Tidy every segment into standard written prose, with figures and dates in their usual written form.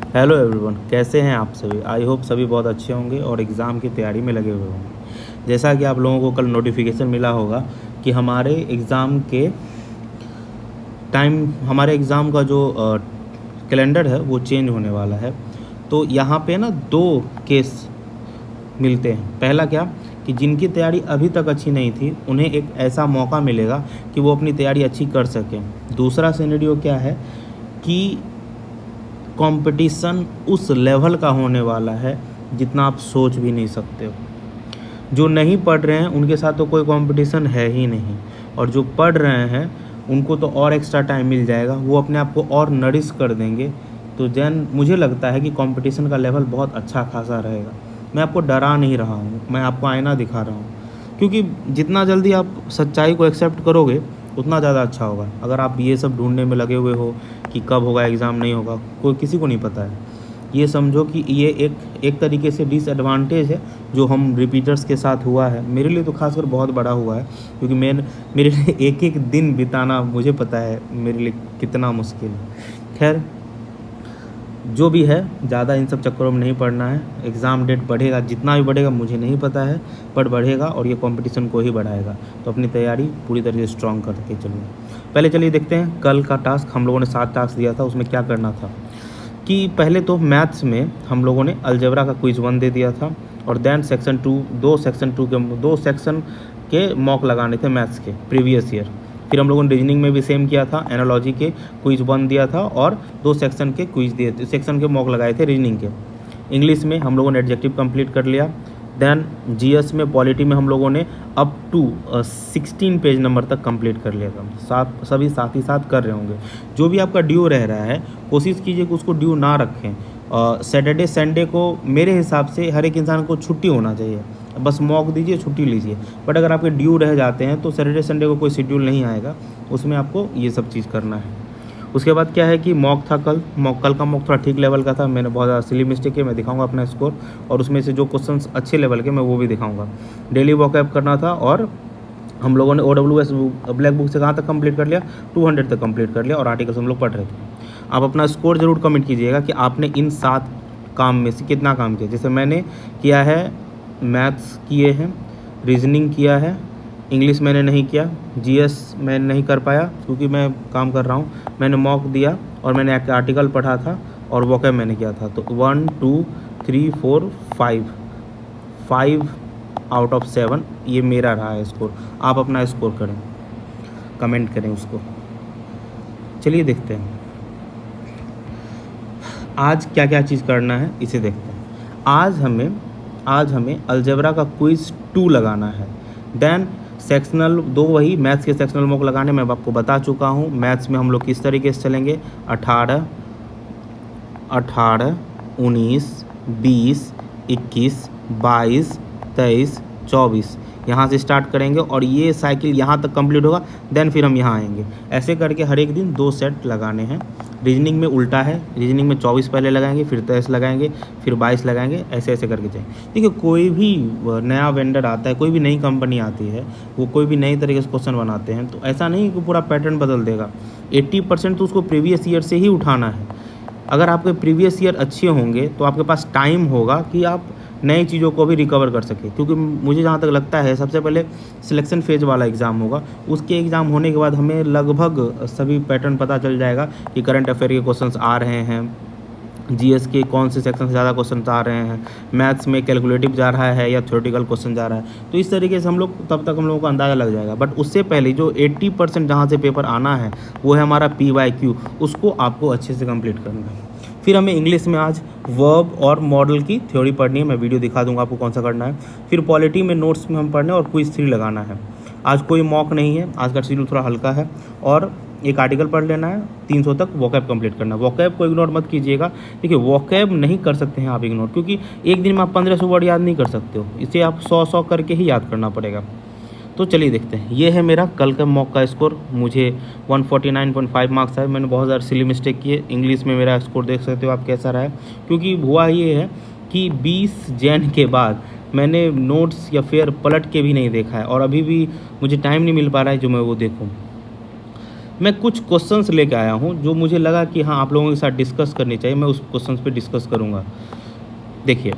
Hello everyone, कैसे हैं आप सभी। आई होप सभी बहुत अच्छे होंगे और एग्ज़ाम की तैयारी में लगे हुए होंगे। जैसा कि आप लोगों को कल नोटिफिकेशन मिला होगा कि हमारे एग्ज़ाम का जो कैलेंडर है वो चेंज होने वाला है। तो यहाँ पे ना दो केस मिलते हैं। पहला क्या कि जिनकी तैयारी अभी तक अच्छी नहीं थी उन्हें एक ऐसा मौका मिलेगा कि वो अपनी तैयारी अच्छी कर सकें। दूसरा सिनेरियो क्या है कि कंपटीशन उस लेवल का होने वाला है जितना आप सोच भी नहीं सकते हो। जो नहीं पढ़ रहे हैं उनके साथ तो कोई कंपटीशन है ही नहीं, और जो पढ़ रहे हैं उनको तो और एक्स्ट्रा टाइम मिल जाएगा, वो अपने आप को और नरिश कर देंगे। तो देन मुझे लगता है कि कंपटीशन का लेवल बहुत अच्छा खासा रहेगा। मैं आपको डरा नहीं रहा हूँ, मैं आपको आईना दिखा रहा हूँ, क्योंकि जितना जल्दी आप सच्चाई को एक्सेप्ट करोगे उतना ज़्यादा अच्छा होगा। अगर आप ये सब ढूंढने में लगे हुए हो कि कब होगा एग्ज़ाम, नहीं होगा, कोई किसी को नहीं पता है। ये समझो कि ये एक तरीके से डिसएडवांटेज है जो हम रिपीटर्स के साथ हुआ है। मेरे लिए तो खासकर बहुत बड़ा हुआ है, क्योंकि मेरे लिए एक एक दिन बिताना मुझे पता है मेरे लिए कितना मुश्किल है। खैर, जो भी है, ज़्यादा इन सब चक्करों में नहीं पड़ना है। एग्ज़ाम डेट बढ़ेगा, जितना भी बढ़ेगा मुझे नहीं पता है, बट बढ़ेगा और ये कंपटीशन को ही बढ़ाएगा। तो अपनी तैयारी पूरी तरीके से स्ट्रॉन्ग करके चलिए। पहले चलिए देखते हैं कल का टास्क। हम लोगों ने 7 टास्क दिया था, उसमें क्या करना था कि पहले तो मैथ्स में हम लोगों ने अलजेब्रा का क्विज़ 1 दे दिया था, और देन सेक्शन 2, दो सेक्शन के मॉक लगाने थे मैथ्स के प्रीवियस ईयर। फिर हम लोगों ने रीजनिंग में भी सेम किया था, एनालॉजी के क्विज 1 दिया था और 2 सेक्शन के क्विज दिए थे, सेक्शन के मॉक लगाए थे रीजनिंग के। इंग्लिश में हम लोगों ने एडजेक्टिव कंप्लीट कर लिया। देन जीएस में, पॉलिटी में हम लोगों ने अप टू 16 पेज नंबर तक कंप्लीट कर लिया था। सभी साथ ही साथ कर रहे होंगे। जो भी आपका ड्यू रह रहा है कोशिश कीजिए कि उसको ड्यू ना रखें। सैटरडे संडे को मेरे हिसाब से हर एक इंसान को छुट्टी होना चाहिए, बस मॉक दीजिए, छुट्टी लीजिए। बट अगर आपके ड्यू रह जाते हैं तो सैटरडे संडे को कोई शेड्यूल नहीं आएगा, उसमें आपको ये सब चीज़ करना है। उसके बाद क्या है कि मॉक था कल का मॉक थोड़ा ठीक लेवल का था। मैंने बहुत ज़्यादा सिली मिस्टेक है, मैं दिखाऊंगा अपना स्कोर, और उसमें से जो क्वेश्चंस अच्छे लेवल के मैं वो भी दिखाऊंगा। डेली वॉकअप करना था, और हम लोगों ने OWS ब्लैक बुक से कहाँ तक कंप्लीट कर लिया, 200 तक कंप्लीट कर लिया, और आर्टिकल्स हम लोग पढ़ रहे थे। आप अपना स्कोर ज़रूर कमेंट कीजिएगा कि आपने इन 7 काम में से कितना काम किया। जैसे मैंने किया है, मैथ्स किए हैं, रीजनिंग किया है, इंग्लिश मैंने नहीं किया, जीएस मैंने नहीं कर पाया क्योंकि मैं काम कर रहा हूँ, मैंने मॉक दिया, और मैंने एक आर्टिकल पढ़ा था, और वॉकअप मैंने किया था। तो 1 2 3 4 5 आउट ऑफ 7 ये मेरा रहा है स्कोर। आप अपना स्कोर करें, कमेंट करें उसको। चलिए देखते हैं आज क्या क्या चीज़ करना है, इसे देखते हैं। आज हमें अलजेब्रा का क्विज 2 लगाना है। देन सेक्शनल 2, वही मैथ्स के सेक्शनल मॉक लगाने मैं आपको बता चुका हूँ। मैथ्स में हम लोग किस तरीके से चलेंगे, 18, 19, 20, 21, 22, 23, 24 यहाँ से स्टार्ट करेंगे, और ये साइकिल यहाँ तक कंप्लीट होगा। देन फिर हम यहाँ आएंगे। ऐसे करके हर एक दिन 2 सेट लगाने हैं। रीजनिंग में उल्टा है, रीजनिंग में 24 पहले लगाएंगे, फिर 23 लगाएंगे, फिर 22 लगाएंगे, ऐसे ऐसे करके जाएंगे। देखिए, कोई भी नया वेंडर आता है, कोई भी नई कंपनी आती है, वो कोई भी नई तरीके से क्वेश्चन बनाते हैं, तो ऐसा नहीं कि पूरा पैटर्न बदल देगा। 80% तो उसको प्रीवियस ईयर से ही उठाना है। अगर आपके प्रीवियस ईयर अच्छे होंगे तो आपके पास टाइम होगा कि आप नई चीज़ों को भी रिकवर कर सके। क्योंकि मुझे जहाँ तक लगता है सबसे पहले सिलेक्शन फेज वाला एग्ज़ाम होगा, उसके एग्ज़ाम होने के बाद हमें लगभग सभी पैटर्न पता चल जाएगा कि करंट अफेयर के क्वेश्चंस आ रहे हैं, जीएस के कौन से सेक्शन से ज़्यादा क्वेश्चन आ रहे हैं, मैथ्स में कैलकुलेटिव जा रहा है या थ्योरेटिकल क्वेश्चन जा रहा है। तो इस तरीके से तब तक हम लोगों को अंदाज़ा लग जाएगा। बट उससे पहले जो 80% जहाँ से पेपर आना है वो है हमारा PYQ, उसको आपको अच्छे से कंप्लीट करना है। फिर हमें इंग्लिश में आज वर्ब और मॉडल की थ्योरी पढ़नी है, मैं वीडियो दिखा दूंगा आपको कौन सा करना है। फिर पॉलिटी में नोट्स में हम पढ़ने और क्विज 3 लगाना है। आज कोई मॉक नहीं है, आज का शेड्यूल थोड़ा हल्का है, और एक आर्टिकल पढ़ लेना है। 300 तक वॉकैब कंप्लीट करना है। वॉकैब को इग्नोर मत कीजिएगा। देखिए, वॉकैब नहीं कर सकते हैं आप इग्नोर, क्योंकि एक दिन में आप 1500 वर्ड याद नहीं कर सकते हो, इसे आप 100 करके ही याद करना पड़ेगा। तो चलिए देखते हैं। ये है मेरा कल का मॉक का स्कोर, मुझे 149.5 मार्क्स है। मैंने बहुत ज़्यादा सिली मिस्टेक किए। इंग्लिश में मेरा स्कोर देख सकते हो आप कैसा रहा है, क्योंकि हुआ ये है कि 20 जैन के बाद मैंने नोट्स या फिर पलट के भी नहीं देखा है, और अभी भी मुझे टाइम नहीं मिल पा रहा है जो मैं वो देखूँ। मैं कुछ क्वेश्चंस लेके आया हूँ जो मुझे लगा कि हाँ आप लोगों के साथ डिस्कस करनी चाहिए, मैं उस क्वेश्चंस पे डिस्कस करूँगा। देखिए,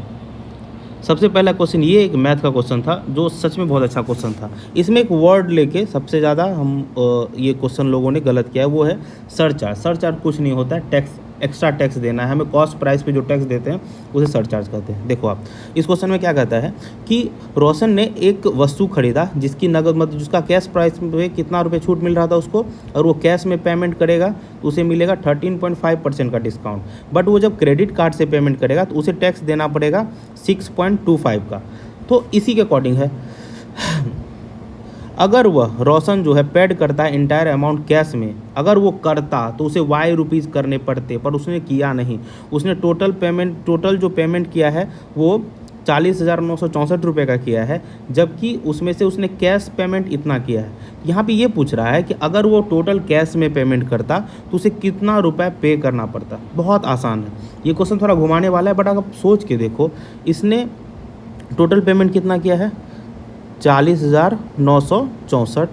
सबसे पहला क्वेश्चन ये एक मैथ का क्वेश्चन था जो सच में बहुत अच्छा क्वेश्चन था। इसमें एक वर्ड लेके सबसे ज़्यादा ये क्वेश्चन लोगों ने गलत किया है, वो है सरचार्ज। सरचार्ज कुछ नहीं होता है, टैक्स, एक्स्ट्रा टैक्स देना है हमें। कॉस्ट प्राइस पे जो टैक्स देते हैं उसे सरचार्ज कहते हैं। देखो आप, इस क्वेश्चन में क्या कहता है कि रोशन ने एक वस्तु खरीदा जिसकी नगद मतलब जिसका कैश प्राइस में कितना रुपये छूट मिल रहा था उसको, और वो कैश में पेमेंट करेगा तो उसे मिलेगा 13.5% का डिस्काउंट। बट वो जब क्रेडिट कार्ड से पेमेंट करेगा तो उसे टैक्स देना पड़ेगा 6.25 का। तो इसी के अकॉर्डिंग है, अगर वह रोशन जो है पेड करता है इंटायर अमाउंट कैश में, अगर वो करता तो उसे वाई रुपीज़ करने पड़ते, पर उसने किया नहीं। उसने टोटल जो पेमेंट किया है वो 40,964 रुपये का किया है, जबकि उसमें से उसने कैश पेमेंट इतना किया है। यहाँ पे ये पूछ रहा है कि अगर वो टोटल कैश में पेमेंट करता तो उसे कितना रुपये पे करना पड़ता। बहुत आसान है ये क्वेश्चन, थोड़ा घुमाने वाला है, बट अगर सोच के देखो, इसने टोटल पेमेंट कितना किया है 40,964,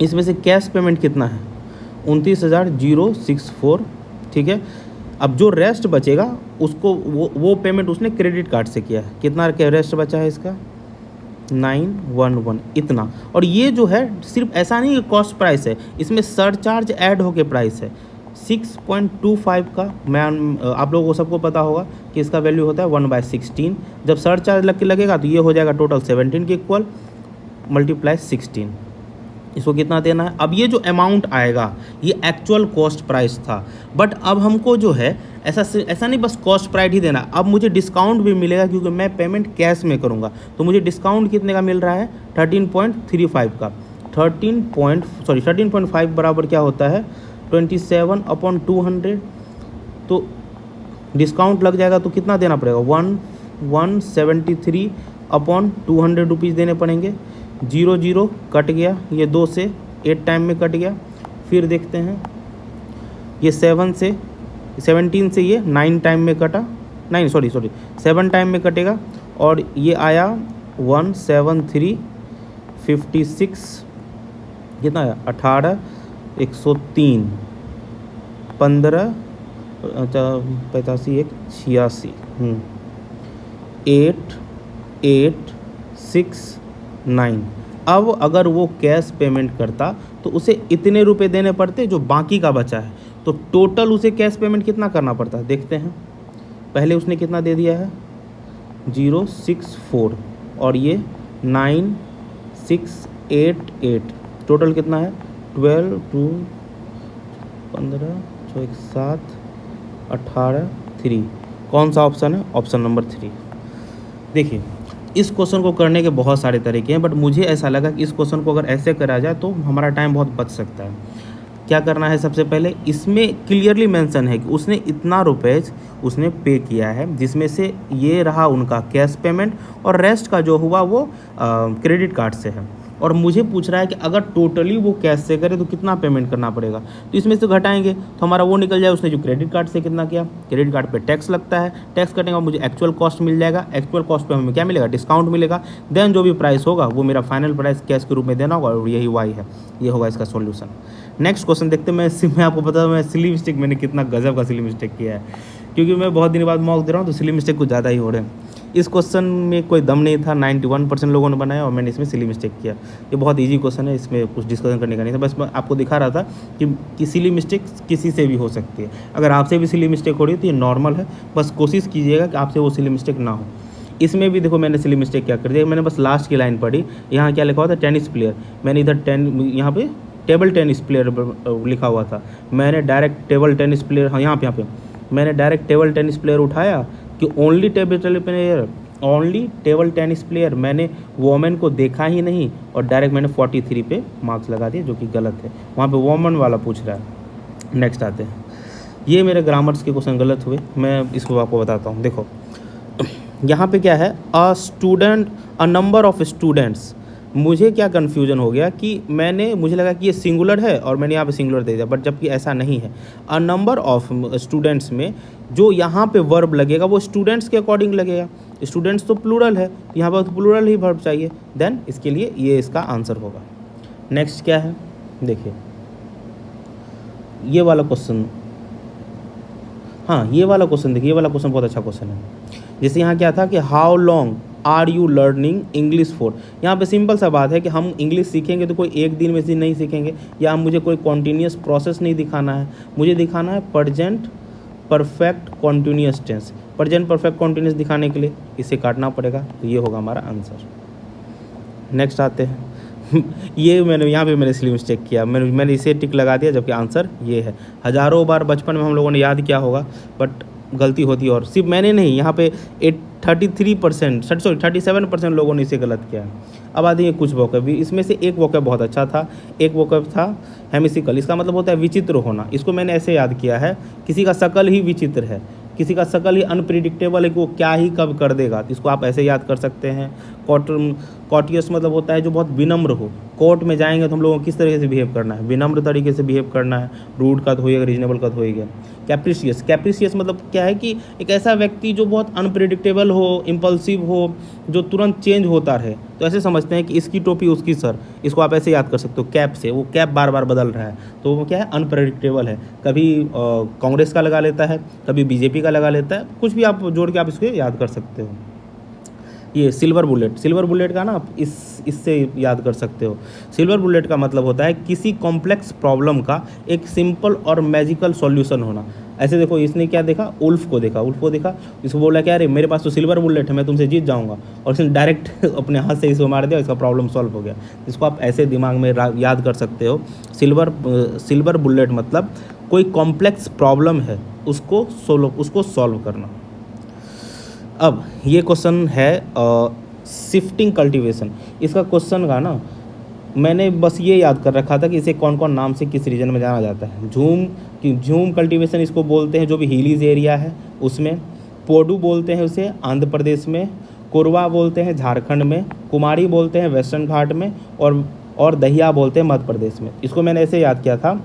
इसमें से कैश पेमेंट कितना है 29,064, ठीक है। अब जो रेस्ट बचेगा उसको वो पेमेंट उसने क्रेडिट कार्ड से किया है। कितना रेस्ट बचा है इसका 911 इतना। और ये जो है सिर्फ ऐसा नहीं कि कॉस्ट प्राइस है, इसमें सरचार्ज ऐड होके प्राइस है 6.25 का। मैं आप लोगों को सबको पता होगा कि इसका वैल्यू होता है 1/16। जब सरचार्ज लगेगा तो ये हो जाएगा टोटल 17 के इक्वल मल्टीप्लाई 16। इसको कितना देना है। अब ये जो अमाउंट आएगा ये एक्चुअल कॉस्ट प्राइस था, बट अब हमको जो है ऐसा नहीं बस कॉस्ट प्राइस ही देना, अब मुझे डिस्काउंट भी मिलेगा क्योंकि मैं पेमेंट कैश में करूँगा। तो मुझे डिस्काउंट कितने का मिल रहा है 13.35 का। 13.5 बराबर क्या होता है 27/200। तो डिस्काउंट लग जाएगा तो कितना देना पड़ेगा 173/200 रुपीज़ देने पड़ेंगे। 0 कट गया, ये 2 से 8 टाइम में कट गया। फिर देखते हैं ये 17 से ये 9 टाइम में कटा, 7 टाइम में कटेगा। और ये आया 17356 कितना आया 18 103 15 85 1 86 8869। अब अगर वो कैश पेमेंट करता तो उसे इतने रुपए देने पड़ते जो बाकी का बचा है। तो टोटल उसे कैश पेमेंट कितना करना पड़ता है देखते हैं। पहले उसने कितना दे दिया है 064 और ये 9688, टोटल कितना है 12 2 15 6 7 18 3। कौन सा ऑप्शन है ऑप्शन नंबर 3। देखिए, इस क्वेश्चन को करने के बहुत सारे तरीके हैं, बट मुझे ऐसा लगा कि इस क्वेश्चन को अगर ऐसे करा जाए तो हमारा टाइम बहुत बच सकता है। क्या करना है, सबसे पहले इसमें क्लियरली मेंशन है कि उसने इतना रुपये उसने पे किया है, जिसमें से ये रहा उनका कैश पेमेंट और रेस्ट का जो हुआ वो क्रेडिट कार्ड से है। और मुझे पूछ रहा है कि अगर टोटली वो कैश से करे तो कितना पेमेंट करना पड़ेगा। तो इसमें से घटाएंगे तो हमारा वो निकल जाए उसने जो क्रेडिट कार्ड से कितना किया। क्रेडिट कार्ड पे टैक्स लगता है, टैक्स कटेंगे और मुझे एक्चुअल कॉस्ट मिल जाएगा। एक्चुअल कॉस्ट पे हमें क्या मिलेगा डिस्काउंट मिलेगा। देन जो भी प्राइस होगा वो मेरा फाइनल प्राइस कैश के रूप में देना होगा और यही वाई है। ये होगा इसका सॉल्यूशन। नेक्स्ट क्वेश्चन देखते हैं। मैं आपको बता मैं सिली मिस्टेक मैंने कितना गजब का सिली मिस्टेक किया है, क्योंकि मैं बहुत दिन बाद मॉक दे रहा हूँ तो सिली मिस्टेक कुछ ज़्यादा ही हो रहे हैं। इस क्वेश्चन में कोई दम नहीं था, 91% लोगों ने बनाया और मैंने इसमें सिली मिस्टेक किया। ये बहुत इजी क्वेश्चन है, इसमें कुछ डिस्कशन करने का नहीं था। बस मैं आपको दिखा रहा था कि सिली मिस्टेक किसी से भी हो सकती है। अगर आपसे भी सिली मिस्टेक हो रही है तो ये नॉर्मल है, बस कोशिश कीजिएगा कि आपसे वो सिली मिस्टेक ना हो। इसमें भी देखो मैंने सिली मिस्टेक क्या कर दिया, मैंने बस लास्ट की लाइन पढ़ी। यहाँ क्या लिखा हुआ था टेनिस प्लेयर, मैंने इधर यहाँ पे टेबल टेनिस प्लेयर लिखा हुआ था। मैंने डायरेक्ट टेबल टेनिस प्लेयर, हाँ यहाँ पे मैंने डायरेक्ट टेबल टेनिस प्लेयर उठाया कि ओनली टेबल टेनिस प्लेयर। मैंने वोमेन को देखा ही नहीं और डायरेक्ट मैंने 43 पे मार्क्स लगा दिए, जो कि गलत है। वहाँ पे वोमेन वाला पूछ रहा है। नेक्स्ट आते हैं, ये मेरे ग्रामर्स के क्वेश्चन गलत हुए, मैं इसको आपको बताता हूँ। देखो यहाँ पे क्या है, अ नंबर ऑफ स्टूडेंट्स। मुझे क्या कन्फ्यूजन हो गया कि मुझे लगा कि ये सिंगुलर है और मैंने यहाँ पे सिंगुलर दे दिया, बट जबकि ऐसा नहीं है। अ नंबर ऑफ स्टूडेंट्स में जो यहाँ पे वर्ब लगेगा वो स्टूडेंट्स के अकॉर्डिंग लगेगा। स्टूडेंट्स तो प्लूरल है, यहाँ पर तो प्लूरल ही वर्ब चाहिए। देन इसके लिए ये इसका आंसर होगा। नेक्स्ट क्या है देखिए, ये वाला क्वेश्चन, हाँ ये वाला क्वेश्चन देखिए, ये वाला क्वेश्चन बहुत अच्छा क्वेश्चन है। जैसे यहाँ क्या था कि how long are you learning English for. यहाँ पे सिंपल सा बात है कि हम इंग्लिश सीखेंगे तो कोई एक दिन में से नहीं सीखेंगे, या मुझे कोई कॉन्टीन्यूस प्रोसेस नहीं दिखाना है, मुझे दिखाना है present perfect continuous tense. Present perfect continuous दिखाने के लिए इसे काटना पड़ेगा, तो ये होगा हमारा आंसर। नेक्स्ट आते हैं ये मैंने यहाँ पे मैंने इसलिए मिस्टेक किया, मैंने इसे टिक लगा दिया, जबकि आंसर ये है। हज़ारों बार बचपन में हम लोगों ने याद किया होगा, बट गलती होती है, और सिर्फ मैंने नहीं, यहाँ पे 37% लोगों ने इसे गलत किया है। अब आते हैं कुछ वोकैब, इसमें से एक वोकैब बहुत अच्छा था, एक वोकैब था हेमिसिकल। इसका मतलब होता है विचित्र होना। इसको मैंने ऐसे याद किया है, किसी का शकल ही विचित्र है, किसी का शकल ही अनप्रिडिक्टेबल है कि वो क्या ही कब कर देगा, तो इसको आप ऐसे याद कर सकते हैं। कॉटियस मतलब होता है जो बहुत विनम्र हो। कोर्ट में जाएंगे तो हम लोगों को किस तरीके से बिहेव करना है, विनम्र तरीके से बिहेव करना है, रूड का तो होएगा, रीजनेबल का तो होएगा। कैप्रिशियस मतलब क्या है कि एक ऐसा व्यक्ति जो बहुत अनप्रिडिक्टेबल हो, इम्पल्सिव हो, जो तुरंत चेंज होता रहे, तो ऐसे समझते हैं कि इसकी टोपी उसकी सर। इसको आप ऐसे याद कर सकते हो, कैप से, वो कैप बार बार बदल रहा है, तो वो क्या है, अनप्रेडिक्टेबल है। कभी कांग्रेस का लगा लेता है, कभी बीजेपी का लगा लेता है, कुछ भी आप जोड़ के आप इसको याद कर सकते हो। ये सिल्वर बुलेट का ना आप इससे याद कर सकते हो। सिल्वर बुलेट का मतलब होता है किसी कॉम्प्लेक्स प्रॉब्लम का एक सिंपल और मैजिकल सॉल्यूशन होना। ऐसे देखो, इसने क्या देखा, उल्फ को देखा, इसको बोला क्या, अरे मेरे पास तो सिल्वर बुलेट है, मैं तुमसे जीत जाऊंगा, और इसने डायरेक्ट अपने हाथ से इसको मार दिया, इसका प्रॉब्लम सॉल्व हो गया। इसको आप ऐसे दिमाग में याद कर सकते हो। सिल्वर बुलेट मतलब कोई कॉम्प्लेक्स प्रॉब्लम है, उसको सॉल्व करना। अब ये क्वेश्चन है शिफ्टिंग कल्टीवेशन। इसका क्वेश्चन का ना मैंने बस ये याद कर रखा था कि इसे कौन कौन नाम से किस रीजन में जाना जाता है। झूम कल्टीवेशन इसको बोलते हैं, जो भी हिलीज एरिया है उसमें। पोडू बोलते हैं उसे आंध्र प्रदेश में। कोरवा बोलते हैं झारखंड में। कुमारी बोलते हैं वेस्टर्न घाट में। और दहिया बोलते हैं मध्य प्रदेश में। इसको मैंने ऐसे याद किया था,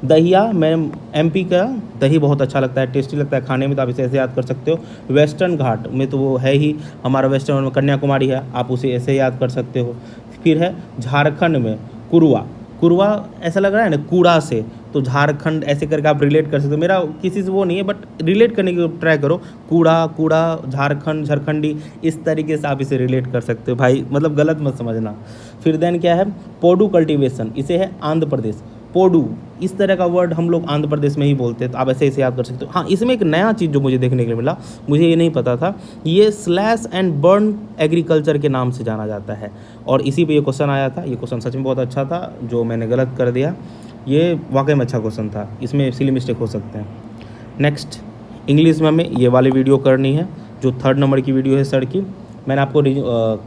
दहिया, मैं एमपी का दही बहुत अच्छा लगता है, टेस्टी लगता है खाने में, तो आप इसे ऐसे याद कर सकते हो। वेस्टर्न घाट में तो वो है ही हमारा, वेस्टर्न में कन्याकुमारी है, आप उसे ऐसे याद कर सकते हो। फिर है झारखंड में कुरवा ऐसा लग रहा है ना कूड़ा से, तो झारखंड ऐसे करके आप रिलेट कर सकते हो। मेरा किसी से वो नहीं है, बट रिलेट करने की ट्राई करो। कूड़ा झारखंड, झारखंडी, इस तरीके से आप इसे रिलेट कर सकते हो भाई, मतलब गलत मत समझना। फिर देन क्या है, पोडू कल्टीवेशन, इसे है आंध्र प्रदेश। पोडू इस तरह का वर्ड हम लोग आंध्र प्रदेश में ही बोलते हैं, तो आप ऐसे इसे याद कर सकते हो। हाँ, इसमें एक नया चीज़ जो मुझे देखने के लिए मिला, मुझे ये नहीं पता था, ये स्लैश एंड बर्न एग्रीकल्चर के नाम से जाना जाता है, और इसी पे ये क्वेश्चन आया था। ये क्वेश्चन सच में बहुत अच्छा था, जो मैंने गलत कर दिया, ये वाकई में अच्छा क्वेश्चन था, इसमें सिली मिस्टेक हो सकते हैं। नेक्स्ट, इंग्लिश में हमें ये वाली वीडियो करनी है, जो 3rd नंबर की वीडियो है सर की। मैंने आपको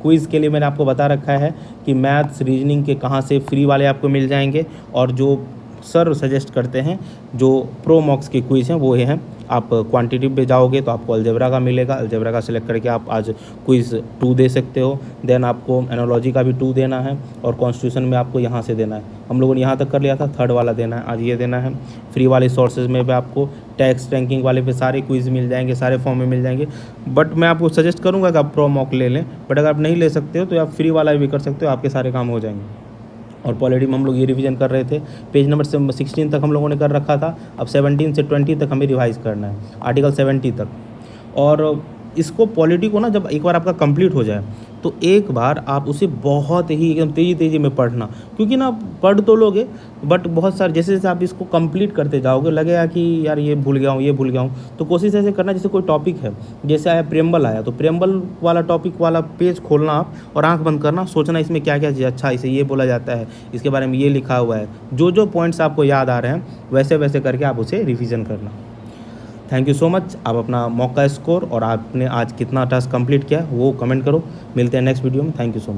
क्विज़ के लिए मैंने आपको बता रखा है कि मैथ्स रीजनिंग के कहाँ से फ्री वाले आपको मिल जाएंगे, और जो सर सजेस्ट करते हैं जो प्रो मॉक्स के क्विज़ हैं वो ये हैं। आप क्वांटिटी पे जाओगे तो आपको अलजेब्रा का मिलेगा, अलजेब्रा का सिलेक्ट करके आप आज क्विज़ 2 दे सकते हो। देन आपको एनालॉजी का भी 2 देना है, और कॉन्स्टिट्यूशन में आपको यहाँ से देना है। हम लोगों ने यहाँ तक कर लिया था, 3rd वाला देना है, आज ये देना है। फ्री वाले सोर्सेज में भी आपको टैक्स रैंकिंग वाले पे सारे क्विज़ मिल जाएंगे, सारे फॉर्म में मिल जाएंगे। बट मैं आपको सजेस्ट करूँगा कि आप प्रो मॉक ले लें, बट अगर आप नहीं ले सकते हो तो आप फ्री वाला भी कर सकते हो, आपके सारे काम हो जाएंगे। और पॉलिटी में हम लोग ये रिवीजन कर रहे थे, पेज नंबर 16 तक हम लोगों ने कर रखा था, अब 17 से 20 तक हमें रिवाइज़ करना है, आर्टिकल 70 तक। और इसको पॉलिटी को ना जब एक बार आपका कंप्लीट हो जाए, तो एक बार आप उसे बहुत ही एकदम तेज़ी में पढ़ना, क्योंकि ना पढ़ तो लोगे, बट बहुत सारे जैसे जैसे आप इसको कंप्लीट करते जाओगे लगेगा कि यार ये भूल गया हूँ, तो कोशिश ऐसे करना जैसे कोई टॉपिक है, जैसे आया प्रेम्बल आया, तो प्रेम्बल वाला टॉपिक वाला पेज खोलना आप, और आंख बंद करना, सोचना इसमें क्या क्या चीज़, अच्छा इसे ये बोला जाता है, इसके बारे में ये लिखा हुआ है, जो पॉइंट्स आपको याद आ रहे हैं वैसे वैसे करके आप उसे रिविज़न करना। Thank you so much. आप अपना मॉक का स्कोर और आपने आज कितना टास्क कंप्लीट किया वो कमेंट करो। मिलते हैं नेक्स्ट वीडियो में। Thank you so much.